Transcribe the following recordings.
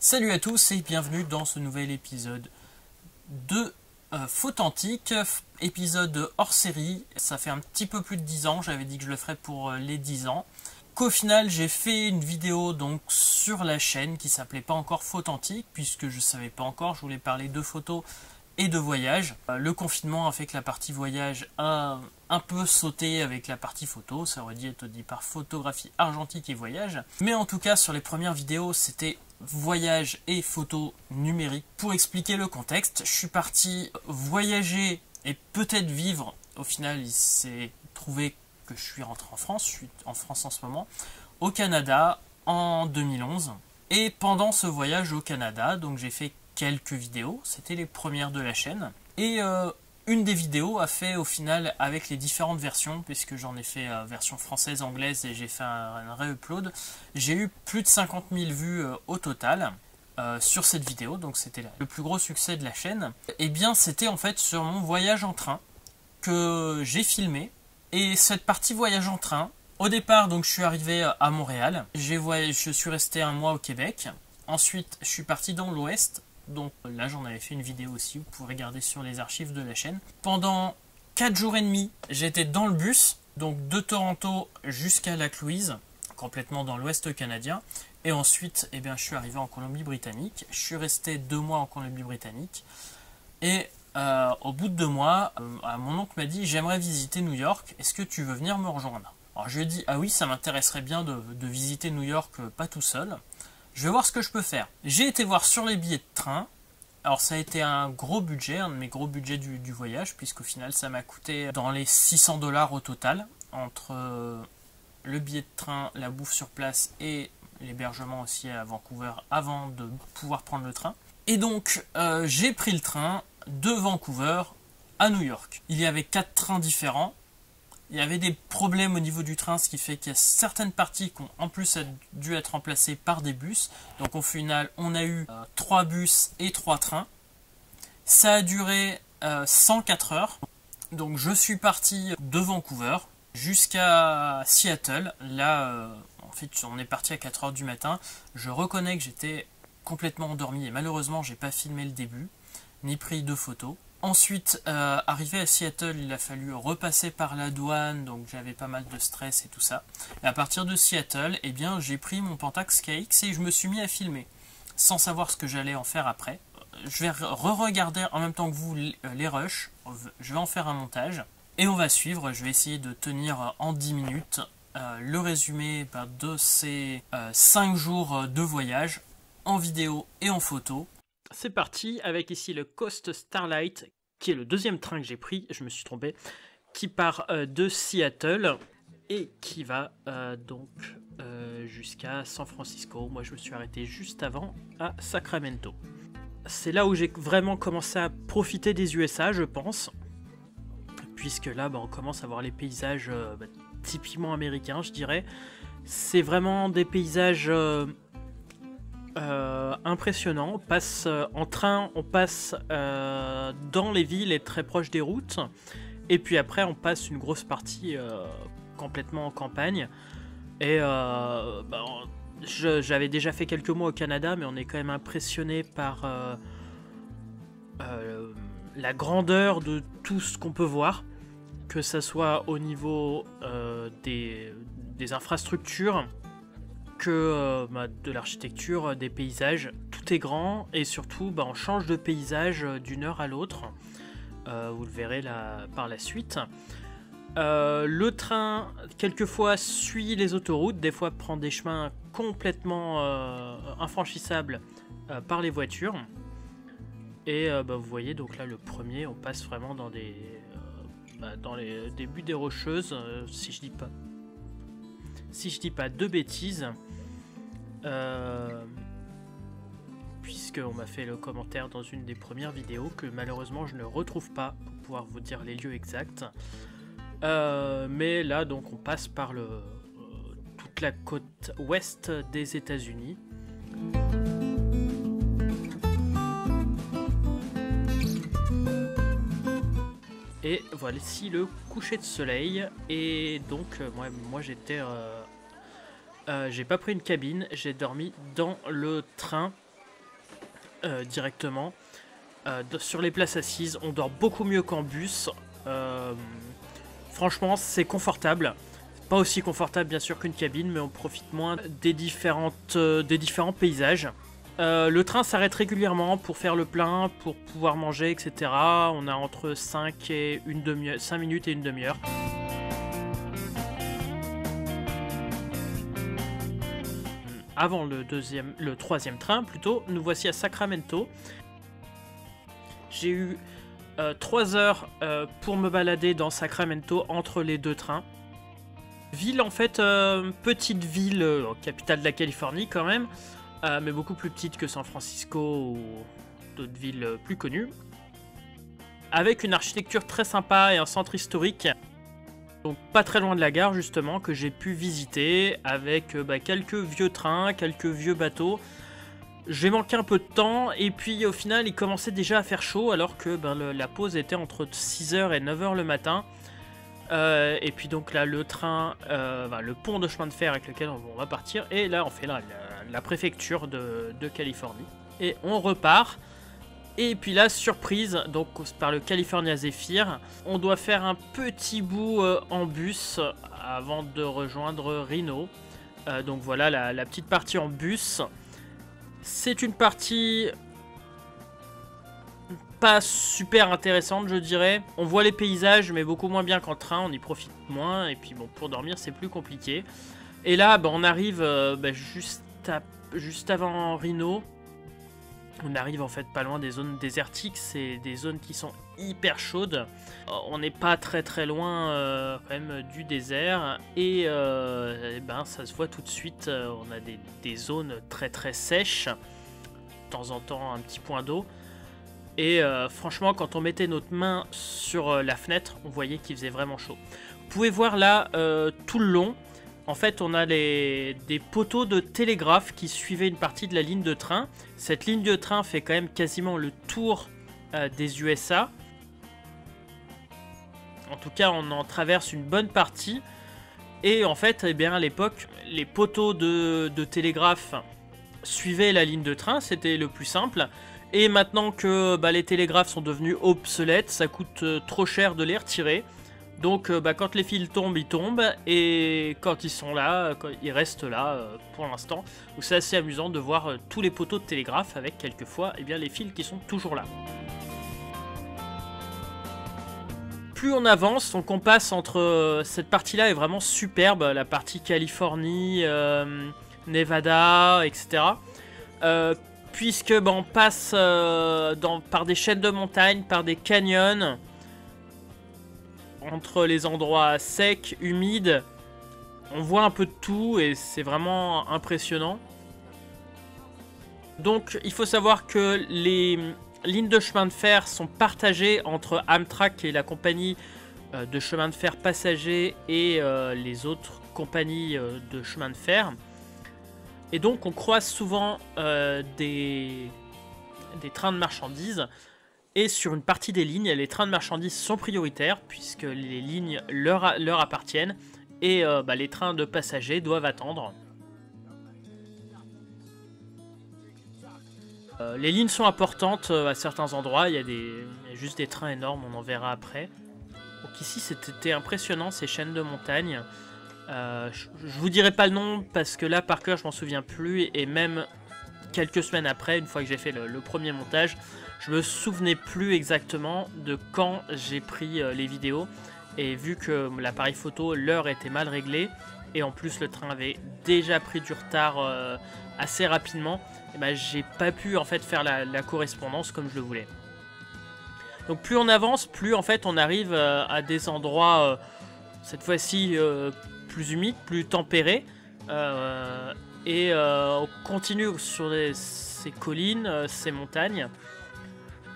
Salut à tous et bienvenue dans ce nouvel épisode de Fauthentique, épisode hors série. Ça fait un petit peu plus de 10 ans, j'avais dit que je le ferais pour les 10 ans. Qu'au final j'ai fait une vidéo donc sur la chaîne qui s'appelait pas encore Fauthentique, puisque je savais pas encore, je voulais parler de photos et de voyage. Le confinement a fait que la partie voyage a un peu sauté avec la partie photo, ça aurait dû être dit par photographie argentique et voyage. Mais en tout cas sur les premières vidéos c'était voyage et photo numérique. Pour expliquer le contexte, je suis parti voyager et peut-être vivre. Au final il s'est trouvé que je suis rentré en France, je suis en France en ce moment, au Canada en 2011. Et pendant ce voyage au Canada, donc j'ai fait quelques vidéos, c'était les premières de la chaîne. Et une des vidéos a fait au final avec les différentes versions, puisque j'en ai fait version française, anglaise et j'ai fait un re-upload. J'ai eu plus de 50 000 vues au total sur cette vidéo, donc c'était le plus gros succès de la chaîne. Et bien c'était en fait sur mon voyage en train que j'ai filmé. Et cette partie voyage en train, au départ donc je suis arrivé à Montréal, je suis resté un mois au Québec. Ensuite je suis parti dans l'Ouest. Donc là j'en avais fait une vidéo aussi, vous pouvez regarder sur les archives de la chaîne. Pendant 4 jours et demi, j'étais dans le bus, donc de Toronto jusqu'à Lake-Louise, complètement dans l'ouest canadien. Et ensuite, eh bien, je suis arrivé en Colombie-Britannique. Je suis resté 2 mois en Colombie-Britannique. Et au bout de 2 mois, mon oncle m'a dit « J'aimerais visiter New York, est-ce que tu veux venir me rejoindre ?» Alors je lui ai dit « Ah oui, ça m'intéresserait bien de visiter New York, pas tout seul. » Je vais voir ce que je peux faire. J'ai été voir sur les billets de train. Alors ça a été un gros budget, un de mes gros budgets du voyage, puisqu'au final ça m'a coûté dans les 600 $ au total, entre le billet de train, la bouffe sur place et l'hébergement aussi à Vancouver avant de pouvoir prendre le train. Et donc j'ai pris le train de Vancouver à New York. Il y avait 4 trains différents. Il y avait des problèmes au niveau du train, ce qui fait qu'il y a certaines parties qui ont en plus dû être remplacées par des bus. Donc au final, on a eu 3 bus et 3 trains. Ça a duré 104 heures. Donc je suis parti de Vancouver jusqu'à Seattle. Là, en fait, on est parti à 4 heures du matin. Je reconnais que j'étais complètement endormi et malheureusement, j'ai pas filmé le début, ni pris de photos. Ensuite, arrivé à Seattle, il a fallu repasser par la douane, donc j'avais pas mal de stress et tout ça. Et à partir de Seattle, eh bien, j'ai pris mon Pentax KX et je me suis mis à filmer, sans savoir ce que j'allais en faire après. Je vais re-regarder en même temps que vous les rushs, je vais en faire un montage, et on va suivre, je vais essayer de tenir en 10 minutes le résumé de ces 5 jours de voyage, en vidéo et en photo. C'est parti avec ici le Coast Starlight, qui est le deuxième train que j'ai pris, je me suis trompé, qui part de Seattle et qui va donc jusqu'à San Francisco. Moi je me suis arrêté juste avant à Sacramento. C'est là où j'ai vraiment commencé à profiter des USA, je pense, puisque là on commence à voir les paysages typiquement américains, je dirais. C'est vraiment des paysages impressionnant. On passe en train, on passe dans les villes et très proche des routes, et puis après on passe une grosse partie complètement en campagne. Et j'avais déjà fait quelques mois au Canada, mais on est quand même impressionné par la grandeur de tout ce qu'on peut voir, que ça soit au niveau des infrastructures, que de l'architecture, des paysages. Tout est grand et surtout on change de paysage d'une heure à l'autre. Vous le verrez là par la suite. Le train quelquefois suit les autoroutes, des fois prend des chemins complètement infranchissables par les voitures. Et vous voyez donc là le premier, on passe vraiment dans dans les débuts des Rocheuses, si je dis pas de bêtises. Puisqu'on m'a fait le commentaire dans une des premières vidéos que malheureusement je ne retrouve pas pour pouvoir vous dire les lieux exacts. Mais là donc on passe par toute la côte ouest des États-Unis. Et voici le coucher de soleil. Et donc moi j'étais j'ai pas pris une cabine, j'ai dormi dans le train directement. Sur les places assises, on dort beaucoup mieux qu'en bus. Franchement, c'est confortable. Pas aussi confortable bien sûr qu'une cabine, mais on profite moins des différents paysages. Le train s'arrête régulièrement pour faire le plein, pour pouvoir manger, etc. On a entre 5 minutes et une demi-heure. Avant le troisième train, plutôt, nous voici à Sacramento. J'ai eu 3 heures pour me balader dans Sacramento entre les deux trains. Ville en fait, petite ville, capitale de la Californie quand même, mais beaucoup plus petite que San Francisco ou d'autres villes plus connues. Avec une architecture très sympa et un centre historique, donc pas très loin de la gare justement, que j'ai pu visiter avec quelques vieux trains, quelques vieux bateaux. J'ai manqué un peu de temps et puis au final il commençait déjà à faire chaud alors que la pause était entre 6h et 9h le matin. Et puis donc là le train, le pont de chemin de fer avec lequel on va partir, et là on fait la préfecture de Californie. Et on repart, et puis là surprise, donc par le California Zephyr, on doit faire un petit bout en bus avant de rejoindre Reno. Donc voilà la petite partie en bus. C'est une partie pas super intéressante je dirais. On voit les paysages mais beaucoup moins bien qu'en train, on y profite moins et puis bon pour dormir c'est plus compliqué. Et là on arrive juste avant Reno. On arrive en fait pas loin des zones désertiques, c'est des zones qui sont hyper chaudes. On n'est pas très loin quand même du désert et ça se voit tout de suite, on a des zones très sèches, de temps en temps un petit point d'eau. Et franchement, quand on mettait notre main sur la fenêtre, on voyait qu'il faisait vraiment chaud. Vous pouvez voir là, tout le long, en fait, on a des poteaux de télégraphe qui suivaient une partie de la ligne de train. Cette ligne de train fait quand même quasiment le tour des USA. En tout cas, on en traverse une bonne partie. Et en fait, à l'époque, les poteaux de télégraphe suivaient la ligne de train. C'était le plus simple. Et maintenant que les télégraphes sont devenus obsolètes, ça coûte trop cher de les retirer. Donc quand les fils tombent, ils tombent. Et quand ils sont là, ils restent là pour l'instant. Donc c'est assez amusant de voir tous les poteaux de télégraphe avec quelquefois les fils qui sont toujours là. Plus on avance, donc on passe entre... cette partie-là est vraiment superbe, la partie Californie, Nevada, etc. Puisque on passe par des chaînes de montagnes, par des canyons, entre les endroits secs, humides. On voit un peu de tout et c'est vraiment impressionnant. Donc il faut savoir que les lignes de chemin de fer sont partagées entre Amtrak, qui est la compagnie de chemin de fer passager, et les autres compagnies de chemin de fer. Et donc on croise souvent des trains de marchandises. Et sur une partie des lignes, les trains de marchandises sont prioritaires puisque les lignes leur appartiennent. Et les trains de passagers doivent attendre. Les lignes sont importantes à certains endroits. Il y a juste des trains énormes, on en verra après. Donc ici c'était impressionnant ces chaînes de montagne. Je vous dirai pas le nom parce que là par cœur je m'en souviens plus, et même quelques semaines après, une fois que j'ai fait le premier montage, je me souvenais plus exactement de quand j'ai pris les vidéos, et vu que l'appareil photo, l'heure était mal réglée et en plus le train avait déjà pris du retard assez rapidement, et j'ai pas pu en fait faire la correspondance comme je le voulais. Donc plus on avance, plus en fait on arrive à des endroits cette fois-ci plus humides, plus tempérés, et on continue sur ces collines, ces montagnes.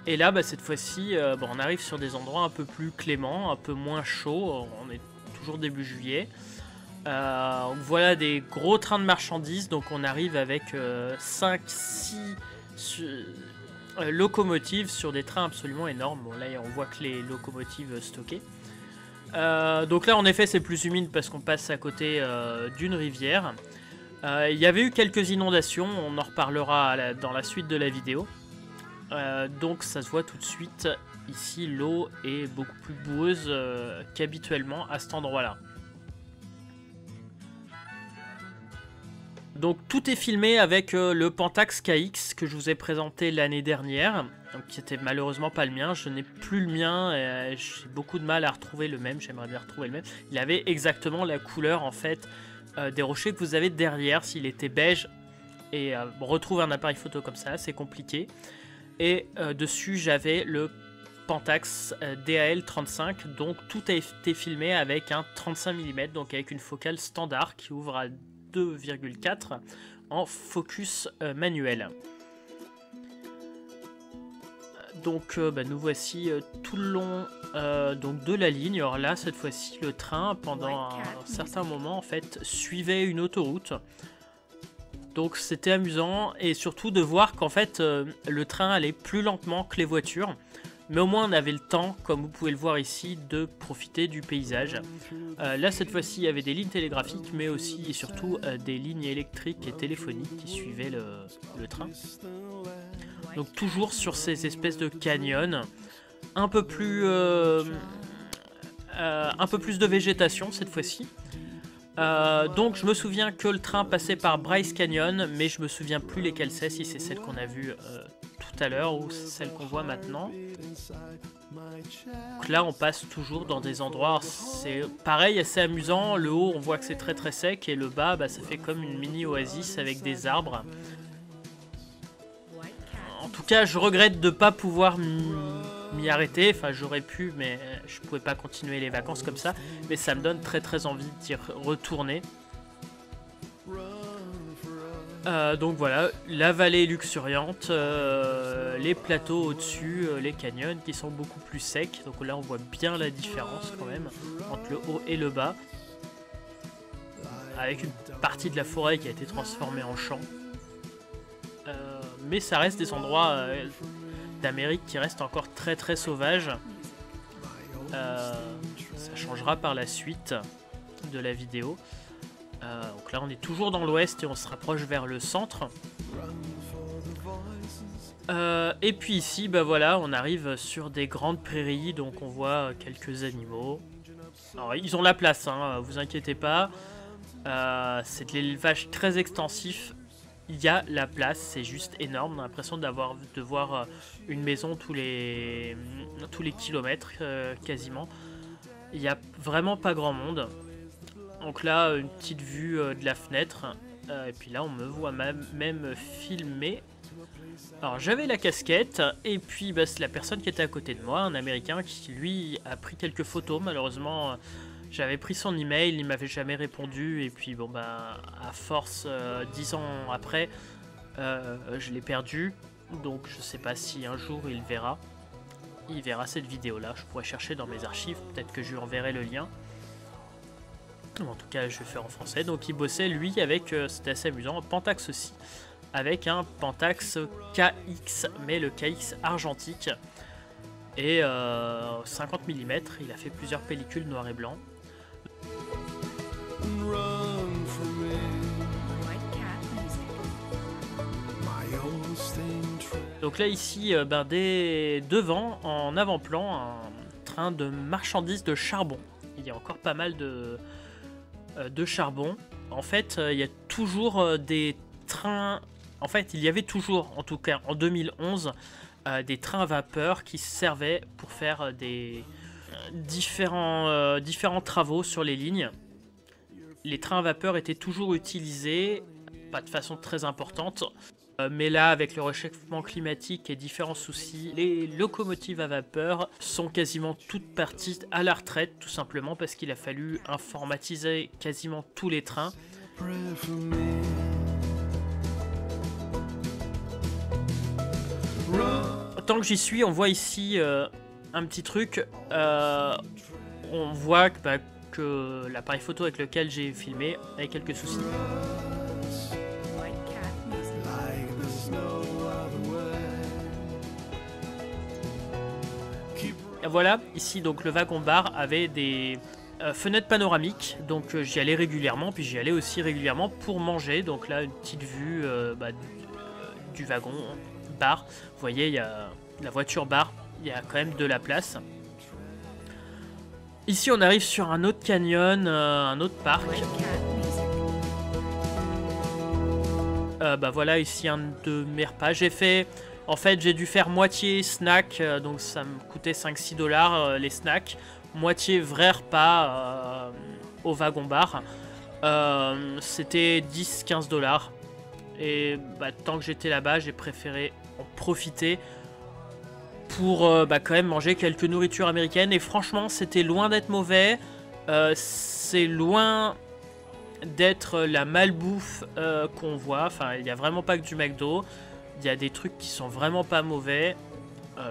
Et là cette fois-ci on arrive sur des endroits un peu plus cléments, un peu moins chauds. On est toujours début juillet. Voilà des gros trains de marchandises. Donc on arrive avec 5-6 locomotives sur des trains absolument énormes. Bon, là on voit que les locomotives stockées. Donc là en effet c'est plus humide parce qu'on passe à côté d'une rivière. Il y avait eu quelques inondations, on en reparlera dans la suite de la vidéo. Donc ça se voit tout de suite. Ici, l'eau est beaucoup plus boueuse qu'habituellement à cet endroit-là. Donc tout est filmé avec le Pentax KX que je vous ai présenté l'année dernière, donc qui était malheureusement pas le mien. Je n'ai plus le mien, j'ai beaucoup de mal à retrouver le même, j'aimerais bien retrouver le même. Il avait exactement la couleur en fait des rochers que vous avez derrière. S'il était beige et retrouver un appareil photo comme ça, c'est compliqué. Et dessus j'avais le Pentax DAL35, donc tout a été filmé avec un 35 mm, donc avec une focale standard qui ouvre à 2,4 en focus manuel. Donc nous voici tout le long donc de la ligne. Alors là cette fois-ci le train pendant un certain moment en fait suivait une autoroute. Donc c'était amusant et surtout de voir qu'en fait le train allait plus lentement que les voitures. Mais au moins on avait le temps, comme vous pouvez le voir ici, de profiter du paysage. Là cette fois-ci il y avait des lignes télégraphiques, mais aussi et surtout des lignes électriques et téléphoniques qui suivaient le train. Donc toujours sur ces espèces de canyons, un peu plus de végétation cette fois-ci. Donc je me souviens que le train passait par Bryce Canyon, mais je me souviens plus lesquelles c'est, si c'est celle qu'on a vue tout à l'heure ou celle qu'on voit maintenant. Donc là on passe toujours dans des endroits, c'est pareil, assez amusant. Le haut on voit que c'est très très sec et le bas ça fait comme une mini oasis avec des arbres. En tout cas je regrette de ne pas pouvoir m'y arrêter, enfin j'aurais pu mais je pouvais pas continuer les vacances comme ça, mais ça me donne très très envie d'y retourner. Donc voilà, la vallée luxuriante, les plateaux au-dessus, les canyons qui sont beaucoup plus secs. Donc là on voit bien la différence quand même entre le haut et le bas, avec une partie de la forêt qui a été transformée en champ. Mais ça reste des endroits d'Amérique qui restent encore très très sauvages. Ça changera par la suite de la vidéo. Donc là on est toujours dans l'ouest et on se rapproche vers le centre. Et puis ici voilà, on arrive sur des grandes prairies, donc on voit quelques animaux. Alors ils ont la place, hein, vous inquiétez pas. C'est de l'élevage très extensif. Il y a la place, c'est juste énorme. On a l'impression de voir une maison tous les kilomètres quasiment. Il n'y a vraiment pas grand monde. Donc là, une petite vue de la fenêtre. Et puis là, on me voit même filmer. Alors j'avais la casquette. Et puis c'est la personne qui était à côté de moi, un Américain qui lui a pris quelques photos. Malheureusement, j'avais pris son email, il m'avait jamais répondu. Et puis à force, 10 ans après, je l'ai perdu. Donc je sais pas si un jour il verra. Il verra cette vidéo là. Je pourrais chercher dans mes archives. Peut-être que je lui enverrai le lien. En tout cas je vais faire en français. Donc il bossait lui avec, c'était assez amusant, un Pentax aussi, avec un Pentax KX, mais le KX argentique, et 50 mm. Il a fait plusieurs pellicules noir et blanc. Donc là ici devant, en avant-plan, un train de marchandises de charbon. Il y a encore pas mal de charbon. En fait, il y a toujours des trains. En fait, il y avait toujours, en tout cas en 2011, des trains à vapeur qui servaient pour faire des différents travaux sur les lignes. Les trains à vapeur étaient toujours utilisés, pas de façon très importante. Mais là, avec le réchauffement climatique et différents soucis, les locomotives à vapeur sont quasiment toutes parties à la retraite, tout simplement parce qu'il a fallu informatiser quasiment tous les trains. Tant que j'y suis, on voit ici un petit truc. On voit que l'appareil photo avec lequel j'ai filmé a quelques soucis. Voilà, ici donc le wagon-bar avait des fenêtres panoramiques, donc j'y allais régulièrement, puis j'y allais aussi régulièrement pour manger. Donc là une petite vue du wagon-bar bar. Vous voyez, il y a la voiture bar, il y a quand même de la place. Ici, on arrive sur un autre canyon, un autre parc. Bah voilà, ici un de mes repas. En fait, j'ai dû faire moitié snack, donc ça me coûtait 5-6 $, les snacks. Moitié vrai repas au wagon bar. C'était 10-15 $. Et bah, tant que j'étais là-bas, j'ai préféré en profiter pour quand même manger quelques nourritures américaines. Et franchement, c'était loin d'être mauvais. C'est loin d'être la malbouffe qu'on voit. Enfin, il n'y a vraiment pas que du McDo. Il y a des trucs qui sont vraiment pas mauvais.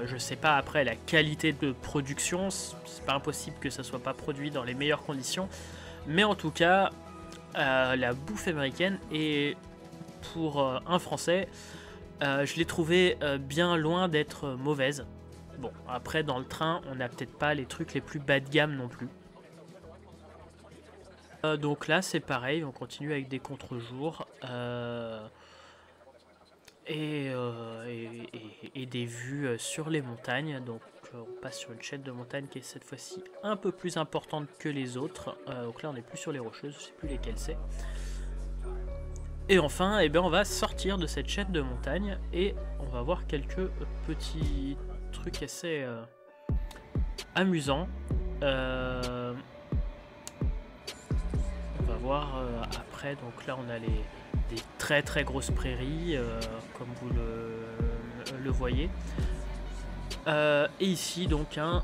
Je sais pas après la qualité de production. C'est pas impossible que ça soit pas produit dans les meilleures conditions. Mais en tout cas, la bouffe américaine est pour un Français, je l'ai trouvé bien loin d'être mauvaise. Bon, après dans le train, on n'a peut-être pas les trucs les plus bas de gamme non plus. Donc là, c'est pareil, on continue avec des contre-jours et des vues sur les montagnes. Donc on passe sur une chaîne de montagne qui est cette fois-ci un peu plus importante que les autres. Donc là, on n'est plus sur les rocheuses, je sais plus lesquelles c'est. Et enfin, eh bien, on va sortir de cette chaîne de montagne et on va voir quelques petits trucs assez amusants. On va voir après, donc là on a des très très grosses prairies, comme vous le voyez. Et ici donc un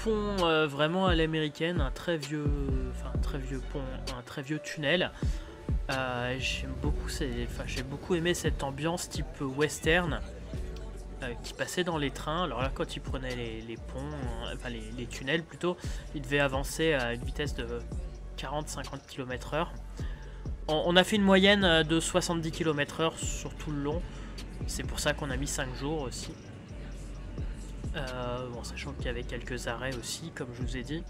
pont vraiment à l'américaine, un très vieux pont, un très vieux tunnel. J'ai beaucoup aimé cette ambiance type western qui passait dans les trains. Alors là, quand ils prenaient les ponts, enfin les tunnels plutôt, ils devaient avancer à une vitesse de 40-50 km/h. On a fait une moyenne de 70 km/h sur tout le long. C'est pour ça qu'on a mis 5 jours aussi. Bon, sachant qu'il y avait quelques arrêts aussi, comme je vous ai dit.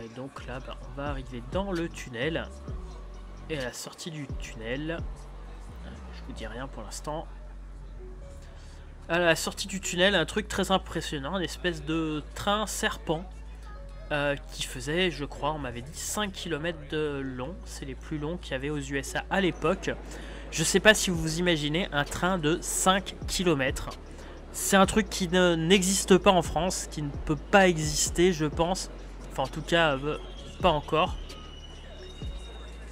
Et donc là, on va arriver dans le tunnel. Et à la sortie du tunnel, je vous dis rien pour l'instant. À la sortie du tunnel, un truc très impressionnant, une espèce de train serpent qui faisait, je crois, on m'avait dit 5 km de long. C'est les plus longs qu'il y avait aux USA à l'époque. Je sais pas si vous vous imaginez un train de 5 km. C'est un truc qui n'existe pas en France, qui ne peut pas exister, je pense. Enfin, en tout cas, pas encore.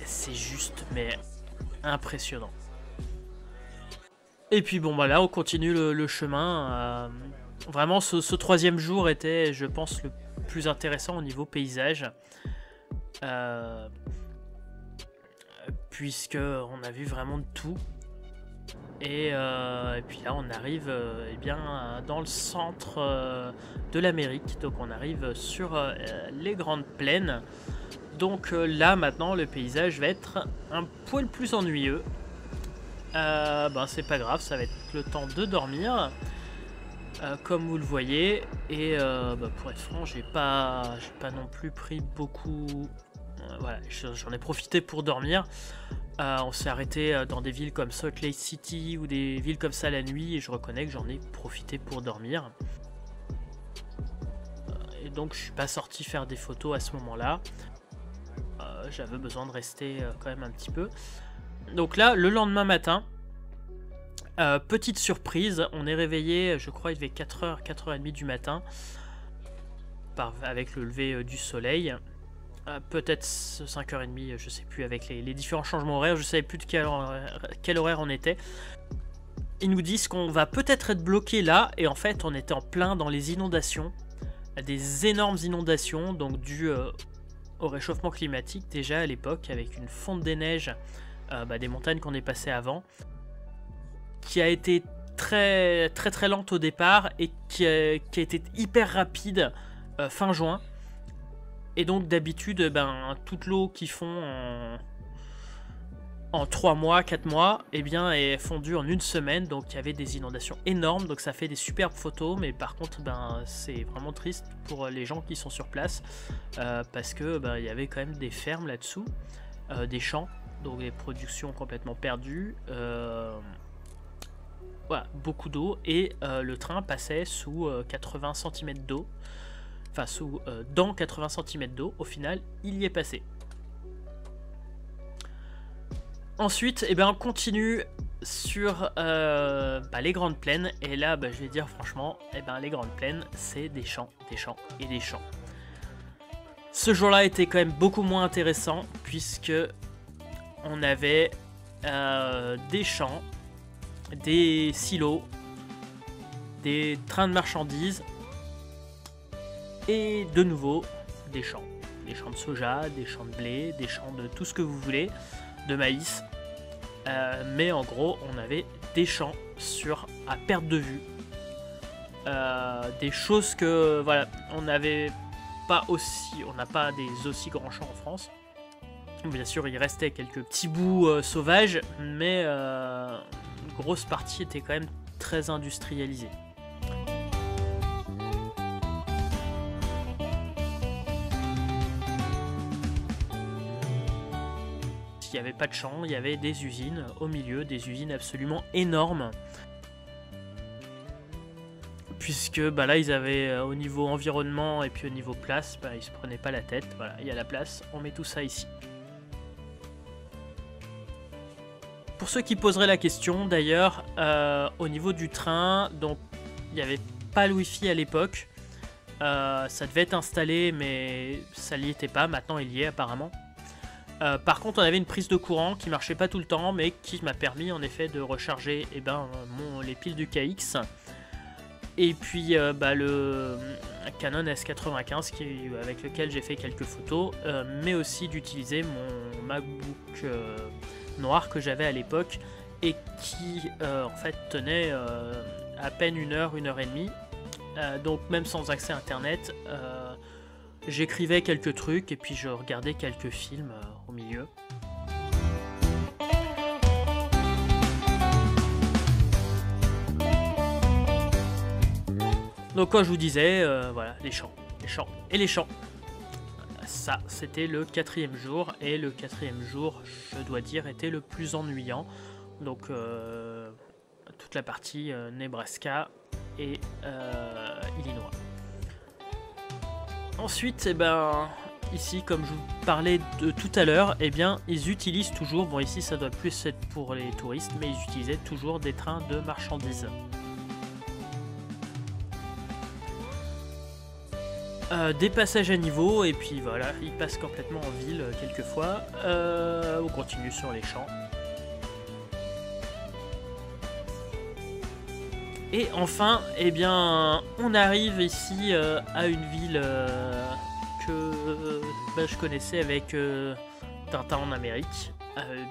C'est juste, mais impressionnant. Et puis bon, bah là, on continue le chemin. Vraiment, ce troisième jour était, je pense, le plus intéressant au niveau paysage. Puisque on a vu vraiment de tout. Et puis là, on arrive eh bien, dans le centre de l'Amérique. Donc on arrive sur les grandes plaines. Donc là, maintenant, le paysage va être un poil plus ennuyeux. C'est pas grave, ça va être le temps de dormir. Comme vous le voyez. Et pour être franc, j'ai pas non plus pris beaucoup... voilà, j'en ai profité pour dormir. On s'est arrêté dans des villes comme Salt Lake City ou des villes comme ça la nuit et je reconnais que j'en ai profité pour dormir. Et donc je suis pas sorti faire des photos à ce moment-là. J'avais besoin de rester quand même un petit peu. Donc là, le lendemain matin, petite surprise, on est réveillé, je crois il devait 4h, 4h30 du matin, avec le lever du soleil. Peut-être 5h30, je sais plus, avec les différents changements horaires, je savais plus de quel horaire on était. Ils nous disent qu'on va peut-être être bloqué là, et en fait on était en plein dans les inondations, des énormes inondations, donc dues au réchauffement climatique déjà à l'époque, avec une fonte des neiges des montagnes qu'on est passé avant, qui a été très lente au départ et qui a été hyper rapide fin juin. Et donc d'habitude, toute l'eau qu'ils font en 3 mois, 4 mois, eh bien, est fondue en une semaine. Donc il y avait des inondations énormes, donc ça fait des superbes photos. Mais par contre, c'est vraiment triste pour les gens qui sont sur place. Parce que il y avait quand même des fermes là-dessous, des champs. donc des productions complètement perdues. Voilà, beaucoup d'eau, et le train passait sous 80 cm d'eau, enfin dans 80 cm d'eau. Au final, il y est passé. Ensuite, eh ben, on continue sur les grandes plaines, et là, je vais dire franchement, eh ben, les grandes plaines, c'est des champs, des champs et des champs. Ce jour-là était quand même beaucoup moins intéressant, puisque on avait des champs, des silos, des trains de marchandises, et de nouveau des champs de soja, des champs de blé, des champs de tout ce que vous voulez, de maïs, mais en gros on avait des champs à perte de vue, des choses que voilà, on n'a pas des aussi grands champs en France. Bien sûr, il restait quelques petits bouts sauvages, mais une grosse partie était quand même très industrialisée. Il n'y avait pas de champs, il y avait des usines au milieu, des usines absolument énormes. Puisque là, ils avaient au niveau environnement et puis au niveau place, ils se prenaient pas la tête. Voilà, il y a la place, on met tout ça ici. Pour ceux qui poseraient la question, d'ailleurs, au niveau du train, donc il n'y avait pas le Wi-Fi à l'époque. Ça devait être installé, mais ça n'y était pas. Maintenant, il y est apparemment. Par contre, on avait une prise de courant qui marchait pas tout le temps, mais qui m'a permis en effet de recharger les piles du KX. Et puis le Canon S95 avec lequel j'ai fait quelques photos, mais aussi d'utiliser mon MacBook noir que j'avais à l'époque et qui en fait tenait à peine 1 heure, 1 heure et demie. Donc même sans accès internet, j'écrivais quelques trucs et puis je regardais quelques films au milieu. Donc quand je vous disais, voilà, les champs et les champs. Ça, c'était le 4e jour, et le 4e jour, je dois dire, était le plus ennuyant. Donc toute la partie Nebraska et Illinois. Ensuite, ici, comme je vous parlais de tout à l'heure, ils utilisent toujours, bon ici ça doit plus être pour les touristes, mais ils utilisaient toujours des trains de marchandises. Des passages à niveau, et puis voilà, ils passent complètement en ville quelquefois. On continue sur les champs. Et enfin, on arrive ici à une ville que je connaissais avec Tintin en Amérique.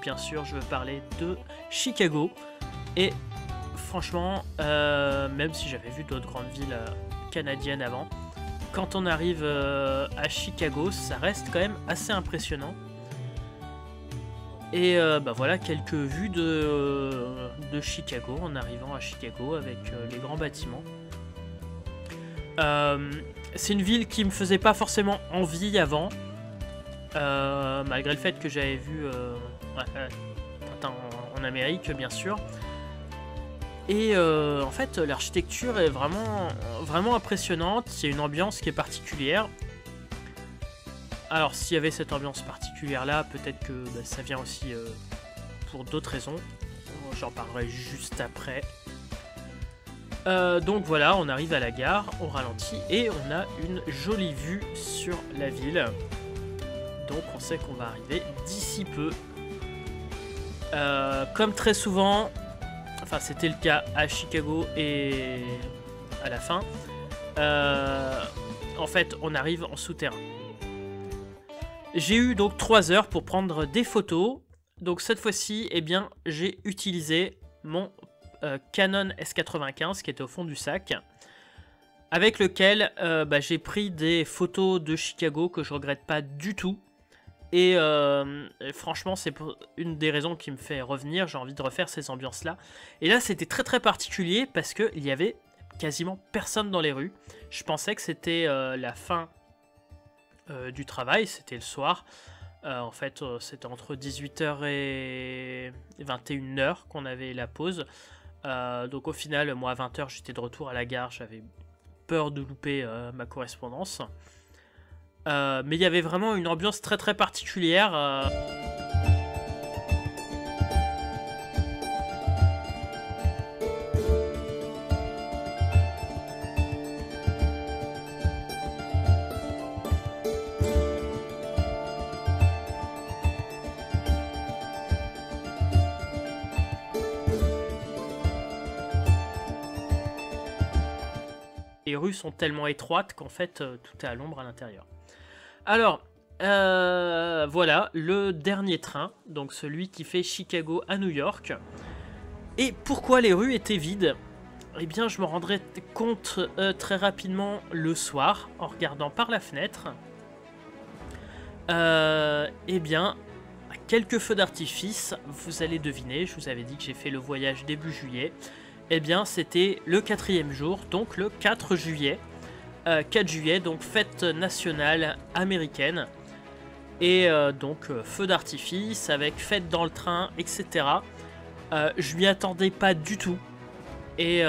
Bien sûr, je veux parler de Chicago. Et franchement, même si j'avais vu d'autres grandes villes canadiennes avant, quand on arrive à Chicago, ça reste quand même assez impressionnant. Et voilà quelques vues de Chicago en arrivant à Chicago avec les grands bâtiments. C'est une ville qui me faisait pas forcément envie avant, malgré le fait que j'avais vu en Amérique bien sûr. Et en fait l'architecture est vraiment impressionnante, il y a une ambiance qui est particulière. Alors s'il y avait cette ambiance particulière là, peut-être que ça vient aussi pour d'autres raisons, j'en parlerai juste après. Donc voilà, on arrive à la gare, on ralentit et on a une jolie vue sur la ville. Donc on sait qu'on va arriver d'ici peu. Comme très souvent, enfin c'était le cas à Chicago et à la fin, en fait on arrive en souterrain. J'ai eu donc 3 heures pour prendre des photos. Donc cette fois-ci, j'ai utilisé mon Canon S95 qui était au fond du sac, avec lequel j'ai pris des photos de Chicago que je regrette pas du tout. Et franchement, c'est une des raisons qui me fait revenir. J'ai envie de refaire ces ambiances-là. Et là, c'était très très particulier parce qu'il y avait quasiment personne dans les rues. Je pensais que c'était la fin du travail, c'était le soir. En fait, c'était entre 18h et 21h qu'on avait la pause. Donc au final, moi à 20h, j'étais de retour à la gare. J'avais peur de louper ma correspondance. Mais il y avait vraiment une ambiance très très particulière. Les rues sont tellement étroites qu'en fait tout est à l'ombre à l'intérieur. Alors voilà le dernier train, donc celui qui fait Chicago à New York. Et pourquoi les rues étaient vides? Eh bien je me rendrai compte très rapidement le soir en regardant par la fenêtre. Eh bien quelques feux d'artifice, vous allez deviner, je vous avais dit que j'ai fait le voyage début juillet. Eh bien, c'était le 4e jour, donc le 4 juillet. 4 juillet, donc fête nationale américaine. Et donc feu d'artifice avec fête dans le train, etc. Je m'y attendais pas du tout. Et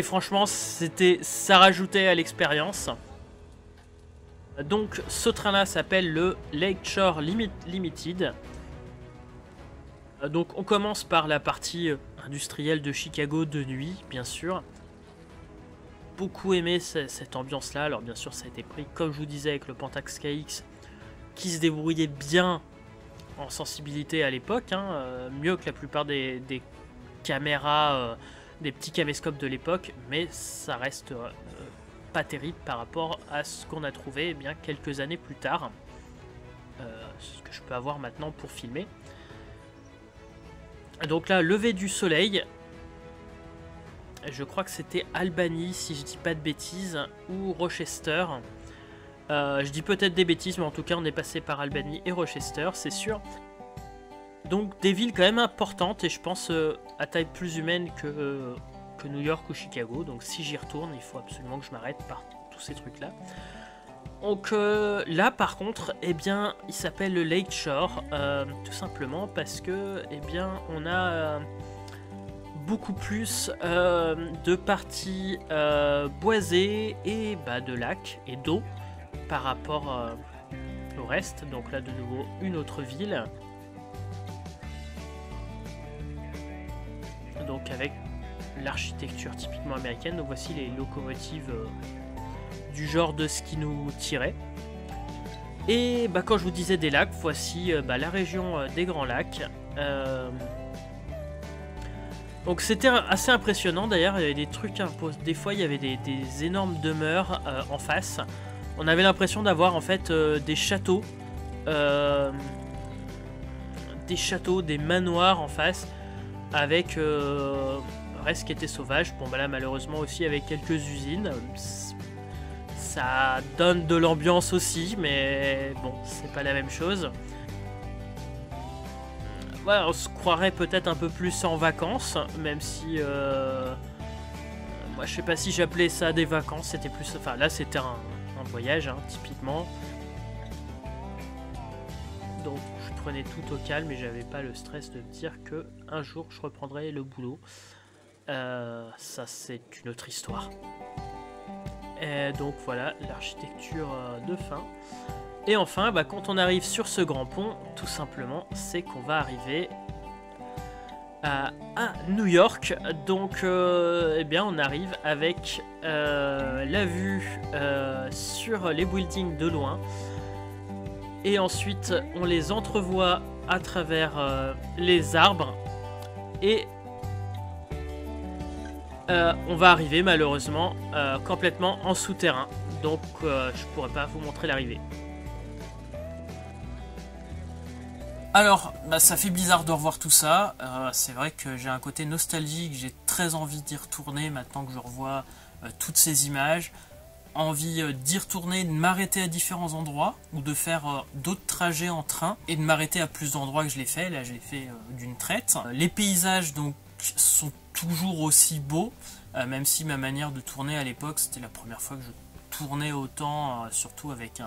franchement, ça rajoutait à l'expérience. Donc ce train-là s'appelle le Lakeshore Limited. Donc on commence par la partie industrielle de Chicago de nuit, bien sûr. Beaucoup aimé cette ambiance-là. Alors bien sûr, ça a été pris, comme je vous disais, avec le Pentax KX, qui se débrouillait bien en sensibilité à l'époque, hein, mieux que la plupart des caméras, des petits caméscopes de l'époque, mais ça reste pas terrible par rapport à ce qu'on a trouvé bien quelques années plus tard. Ce que je peux avoir maintenant pour filmer. Donc là, lever du soleil. Je crois que c'était Albany, si je dis pas de bêtises, ou Rochester. Je dis peut-être des bêtises, mais en tout cas, on est passé par Albany et Rochester, c'est sûr. Donc des villes quand même importantes, et je pense à taille plus humaine que New York ou Chicago. Donc si j'y retourne, il faut absolument que je m'arrête par tous ces trucs-là. Donc là par contre, eh bien, il s'appelle le Lakeshore, tout simplement parce que, eh bien, on a beaucoup plus de parties boisées et de lacs et d'eau par rapport au reste. Donc là de nouveau une autre ville. Donc avec l'architecture typiquement américaine. Donc voici les locomotives du genre de ce qui nous tirait. Et quand je vous disais des lacs, voici la région des Grands Lacs. Donc c'était assez impressionnant. D'ailleurs, il y avait des trucs, des fois il y avait des énormes demeures en face. On avait l'impression d'avoir en fait des châteaux, des manoirs en face, avec reste qui était sauvage. Bon là malheureusement aussi avec quelques usines. Ça donne de l'ambiance aussi, mais bon, c'est pas la même chose. Ouais, on se croirait peut-être un peu plus en vacances, même si moi je sais pas si j'appelais ça des vacances, c'était plus, enfin là c'était un voyage, hein, typiquement. Donc je prenais tout au calme et j'avais pas le stress de me dire que un jour je reprendrai le boulot. Ça c'est une autre histoire. Et donc voilà l'architecture de fin. Et enfin, quand on arrive sur ce grand pont, tout simplement, c'est qu'on va arriver à New York. Donc, eh bien, on arrive avec la vue sur les buildings de loin. Et ensuite, on les entrevoit à travers les arbres. Et on va arriver malheureusement complètement en souterrain. Donc, je pourrais pas vous montrer l'arrivée. Alors, ça fait bizarre de revoir tout ça. C'est vrai que j'ai un côté nostalgique, j'ai très envie d'y retourner maintenant que je revois toutes ces images. Envie d'y retourner, de m'arrêter à différents endroits ou de faire d'autres trajets en train et de m'arrêter à plus d'endroits que je l'ai fait. Là, je l'ai fait d'une traite. Les paysages donc sont toujours aussi beaux, même si ma manière de tourner à l'époque, c'était la première fois que je tournais autant, surtout avec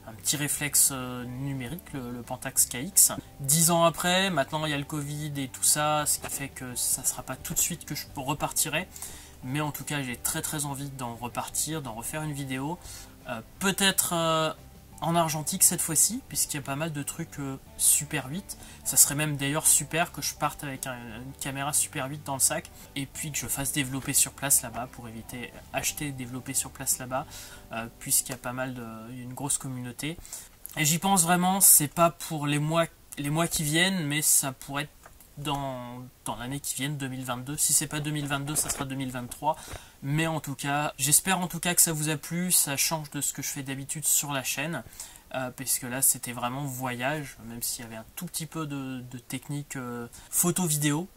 un petit réflexe numérique, le Pentax KX. 10 ans après, maintenant il y a le Covid et tout ça, ce qui fait que ça ne sera pas tout de suite que je repartirai. Mais en tout cas, j'ai très envie d'en repartir, d'en refaire une vidéo. Peut-être en argentique cette fois-ci, puisqu'il y a pas mal de trucs Super 8. Ça serait même d'ailleurs super que je parte avec une caméra Super 8 dans le sac, et puis que je fasse développer sur place là-bas, pour éviter acheter et développer sur place là-bas, puisqu'il y a pas mal une grosse communauté. Et j'y pense vraiment, c'est pas pour les mois qui viennent, mais ça pourrait être dans l'année qui vient, 2022. Si c'est pas 2022, ça sera 2023. Mais en tout cas, j'espère en tout cas que ça vous a plu. Ça change de ce que je fais d'habitude sur la chaîne. Puisque là, c'était vraiment voyage, même s'il y avait un tout petit peu de technique photo-vidéo.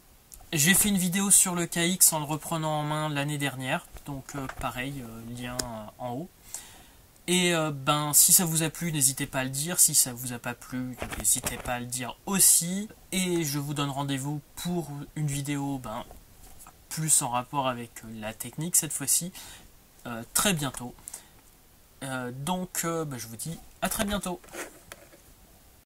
J'ai fait une vidéo sur le KX en le reprenant en main l'année dernière. Donc pareil, lien en haut. Et si ça vous a plu, n'hésitez pas à le dire. Si ça vous a pas plu, n'hésitez pas à le dire aussi. Et je vous donne rendez-vous pour une vidéo plus en rapport avec la technique cette fois-ci, très bientôt. Je vous dis à très bientôt.